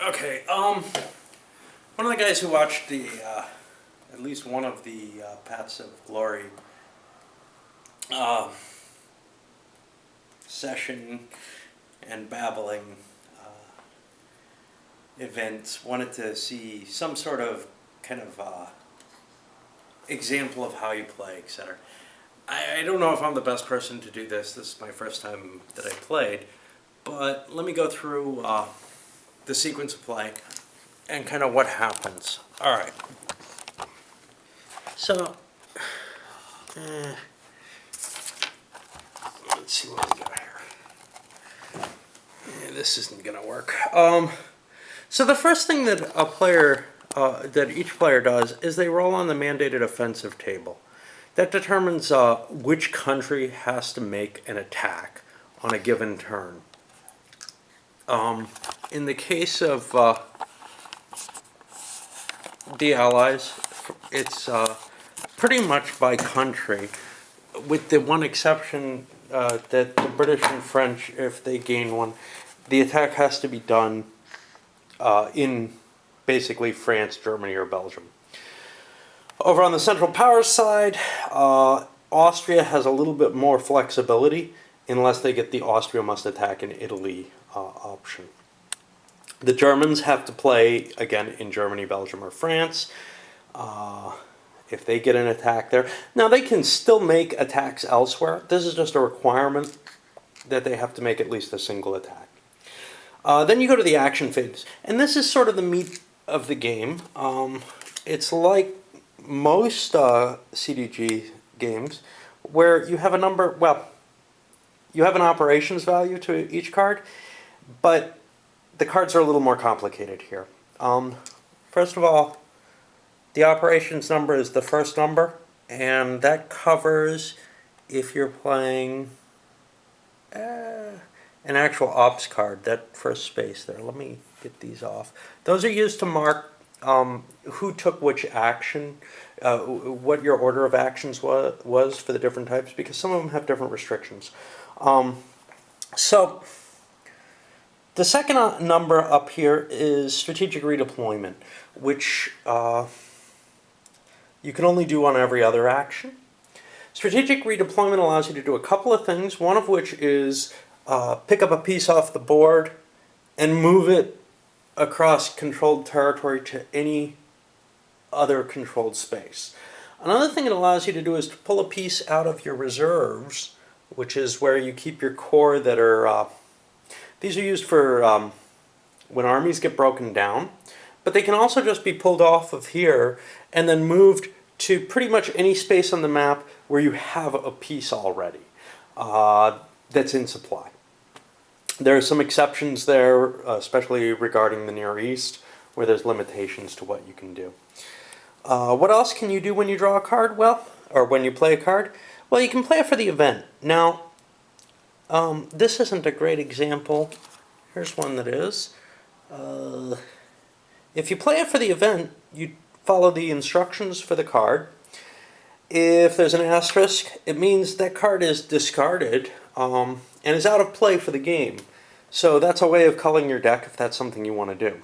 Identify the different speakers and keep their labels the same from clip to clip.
Speaker 1: Okay, one of the guys who watched the, at least one of the Paths of Glory session and babbling events wanted to see some sort of kind of example of how you play, etc. I don't know if I'm the best person to do this. This is my first time that I played, but let me go through the sequence of play and kind of what happens. All right. So, let's see what we got here. Yeah, this isn't gonna work. So the first thing that a player, that each player does, is they roll on the mandated offensive table. That determines which country has to make an attack on a given turn. In the case of the Allies, it's pretty much by country, with the one exception that the British and French, if they gain one, the attack has to be done in basically France, Germany, or Belgium. Over on the Central Powers side, Austria has a little bit more flexibility unless they get the Austria must attack in Italy option. The Germans have to play, again, in Germany, Belgium, or France if they get an attack there. Now, they can still make attacks elsewhere. This is just a requirement that they have to make at least a single attack. Then you go to the action phase, and this is sort of the meat of the game. It's like most CDG games where you have a number, well, you have an operations value to each card, but the cards are a little more complicated here. First of all, the operations number is the first number, and that covers if you're playing an actual ops card, that first space there. Let me get these off. Those are used to mark who took which action, what your order of actions was for the different types, because some of them have different restrictions. So the second number up here is strategic redeployment, which you can only do on every other action. Strategic redeployment allows you to do a couple of things, one of which is pick up a piece off the board and move it across controlled territory to any other controlled space. Another thing it allows you to do is to pull a piece out of your reserves, which is where you keep your core that are, these are used for when armies get broken down, but they can also just be pulled off of here and then moved to pretty much any space on the map where you have a piece already that's in supply. There are some exceptions there, especially regarding the Near East, where there's limitations to what you can do. What else can you do when you draw a card? Well, or when you play a card? Well, you can play it for the event. Now, this isn't a great example. Here's one that is. If you play it for the event, you follow the instructions for the card. If there's an asterisk, it means that card is discarded and is out of play for the game. So that's a way of culling your deck if that's something you want to do.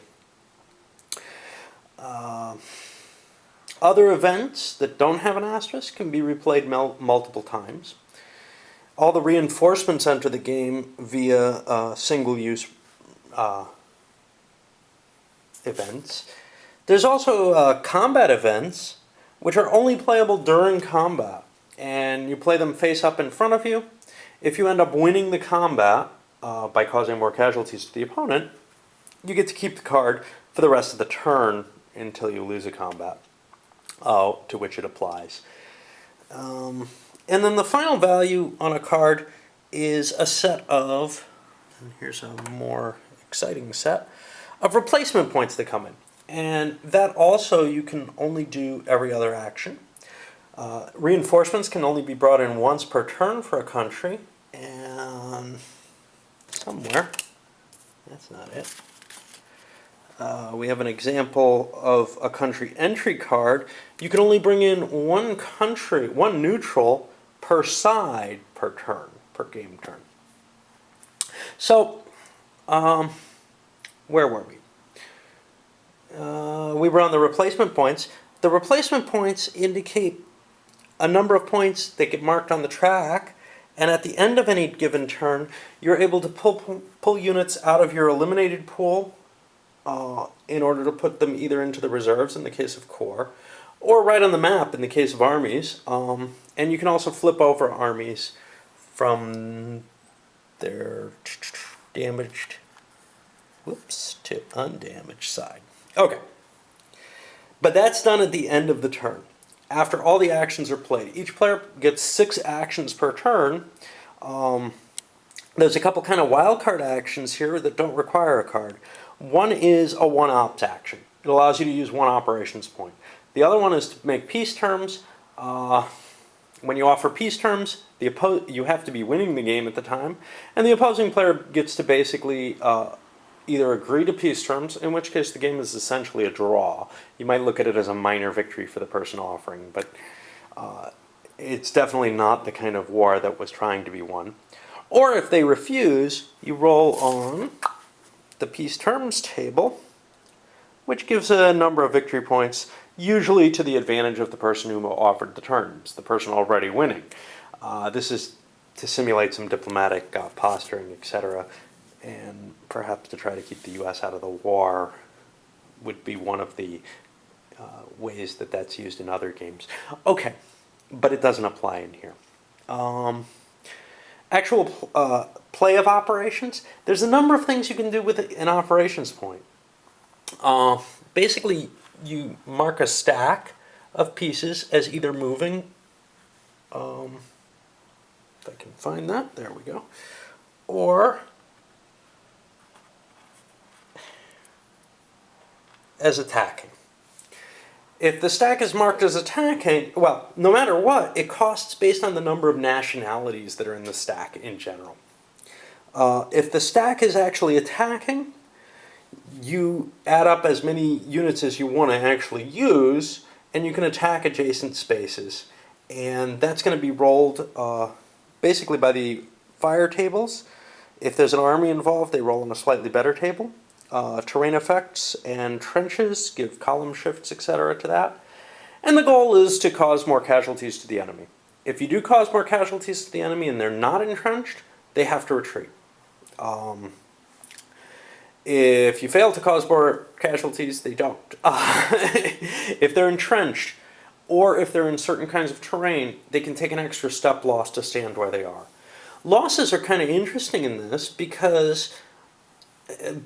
Speaker 1: Other events that don't have an asterisk can be replayed multiple times. All the reinforcements enter the game via single-use events. There's also combat events, which are only playable during combat, and you play them face up in front of you. If you end up winning the combat by causing more casualties to the opponent, you get to keep the card for the rest of the turn until you lose a combat to which it applies. And then the final value on a card is a set of, and here's a more exciting set, of replacement points that come in. And that also you can only do every other action. Reinforcements can only be brought in once per turn for a country. And somewhere, that's not it. We have an example of a country entry card. You can only bring in one country, one neutral per side per turn, per game turn. So, where were we? we were on the replacement points. The replacement points indicate a number of points that get marked on the track, and at the end of any given turn, you're able to pull units out of your eliminated pool in order to put them either into the reserves in the case of Corps, or right on the map in the case of armies. And you can also flip over armies from their damaged, to undamaged side. Okay. But that's done at the end of the turn. After all the actions are played. Each player gets 6 actions per turn. There's a couple kind of wildcard actions here that don't require a card. One is a one-opt action. It allows you to use 1 operations point. The other one is to make peace terms. When you offer peace terms, you have to be winning the game at the time, and the opposing player gets to basically either agree to peace terms, in which case the game is essentially a draw. You might look at it as a minor victory for the person offering, but it's definitely not the kind of war that was trying to be won. Or if they refuse, you roll on the peace terms table, which gives a number of victory points, usually to the advantage of the person who offered the terms, the person already winning. This is to simulate some diplomatic posturing, etc., and perhaps to try to keep the U.S. out of the war would be one of the ways that that's used in other games. Okay, but it doesn't apply in here. Actual play of operations, there's a number of things you can do with an operations point. Basically, you mark a stack of pieces as either moving, if I can find that, there we go, or as attacking. If the stack is marked as attacking, well, no matter what, it costs based on the number of nationalities that are in the stack in general. If the stack is actually attacking, you add up as many units as you want to actually use, and you can attack adjacent spaces. And that's going to be rolled basically by the fire tables. If there's an army involved, they roll on a slightly better table. Terrain effects and trenches give column shifts, etc. to that. And the goal is to cause more casualties to the enemy. If you do cause more casualties to the enemy and they're not entrenched, they have to retreat. If you fail to cause more casualties, they don't. If they're entrenched, or if they're in certain kinds of terrain, they can take an extra step loss to stand where they are. Losses are kind of interesting in this because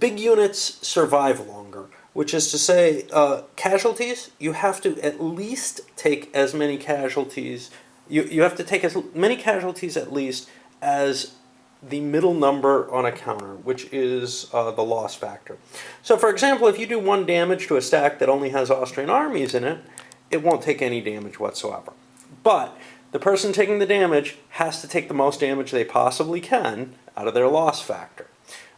Speaker 1: big units survive longer, which is to say, casualties, you have to at least take as many casualties, you have to take as many casualties at least as the middle number on a counter, which is the loss factor. So for example, if you do 1 damage to a stack that only has Austrian armies in it, it won't take any damage whatsoever. But the person taking the damage has to take the most damage they possibly can out of their loss factor.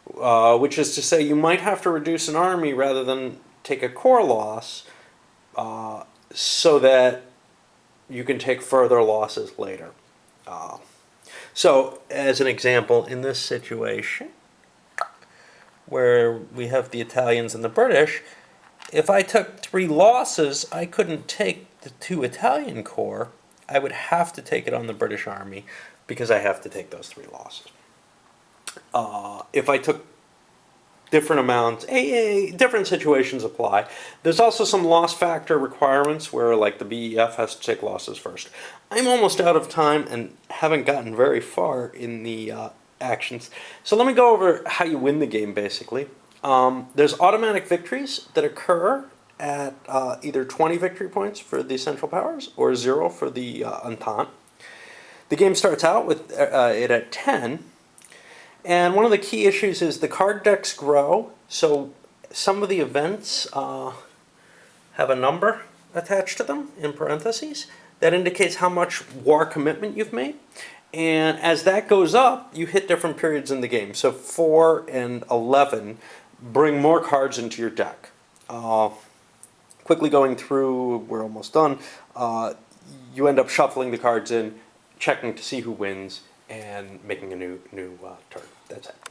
Speaker 1: Which is to say, you might have to reduce an army rather than take a core loss so that you can take further losses later. So, as an example, in this situation, where we have the Italians and the British, if I took 3 losses, I couldn't take the 2 Italian corps. I would have to take it on the British army because I have to take those 3 losses. If I took different amounts, different situations apply. There's also some loss factor requirements where, like, the BEF has to take losses first. I'm almost out of time and haven't gotten very far in the actions. So let me go over how you win the game, basically. There's automatic victories that occur at either 20 victory points for the Central Powers or 0 for the Entente. The game starts out with it at 10. And one of the key issues is the card decks grow, so some of the events have a number attached to them, in parentheses, that indicates how much war commitment you've made. And as that goes up, you hit different periods in the game. So 4 and 11 bring more cards into your deck. Quickly going through, we're almost done, you end up shuffling the cards in, checking to see who wins, and making a new turn. That's it.